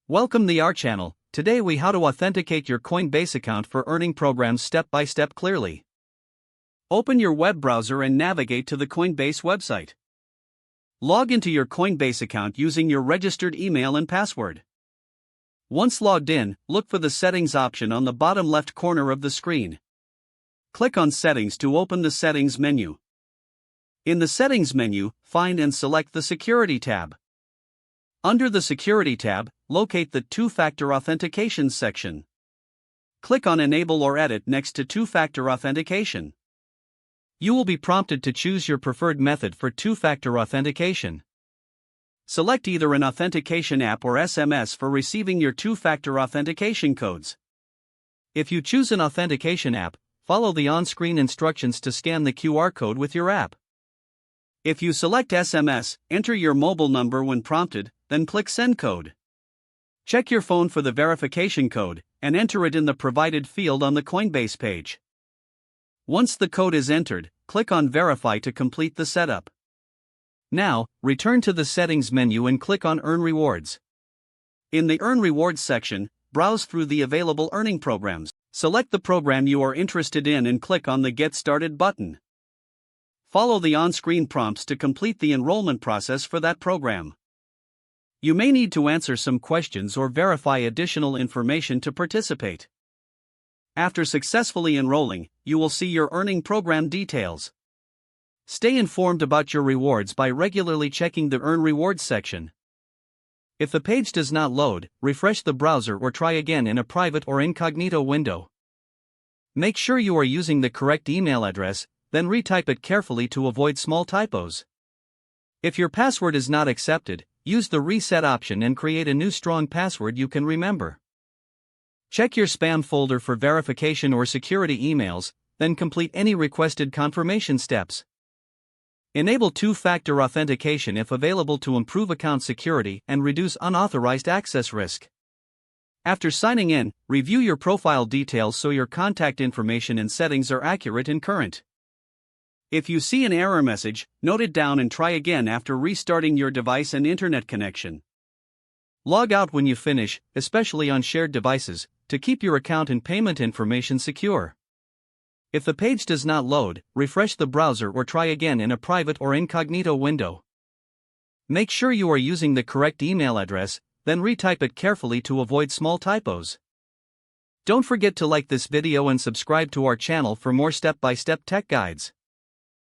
Welcome to our channel. Today we how to authenticate your Coinbase account for earning programs step by step clearly. Open your web browser and navigate to the Coinbase website. Log into your Coinbase account using your registered email and password. Once logged in, look for the settings option on the bottom left corner of the screen. Click on Settings to open the Settings menu. In the Settings menu, find and select the Security tab. Under the Security tab, locate the Two-Factor Authentication section. Click on Enable or Edit next to Two-Factor Authentication. You will be prompted to choose your preferred method for two-factor authentication. Select either an authentication app or SMS for receiving your two-factor authentication codes. If you choose an authentication app, follow the on-screen instructions to scan the QR code with your app. If you select SMS, enter your mobile number when prompted, then click Send Code. Check your phone for the verification code, and enter it in the provided field on the Coinbase page. Once the code is entered, click on Verify to complete the setup. Now, return to the Settings menu and click on Earn Rewards. In the Earn Rewards section, browse through the available earning programs. Select the program you are interested in and click on the Get Started button. Follow the on-screen prompts to complete the enrollment process for that program. You may need to answer some questions or verify additional information to participate. After successfully enrolling, you will see your earning program details. Stay informed about your rewards by regularly checking the Earn Rewards section. If the page does not load, refresh the browser or try again in a private or incognito window. Make sure you are using the correct email address, then retype it carefully to avoid small typos. If your password is not accepted, use the Reset option and create a new strong password you can remember. Check your spam folder for verification or security emails, then complete any requested confirmation steps. Enable two-factor authentication if available to improve account security and reduce unauthorized access risk. After signing in, review your profile details so your contact information and settings are accurate and current. If you see an error message, note it down and try again after restarting your device and internet connection. Log out when you finish, especially on shared devices, to keep your account and payment information secure. If the page does not load, refresh the browser or try again in a private or incognito window. Make sure you are using the correct email address, then retype it carefully to avoid small typos. Don't forget to like this video and subscribe to our channel for more step-by-step tech guides.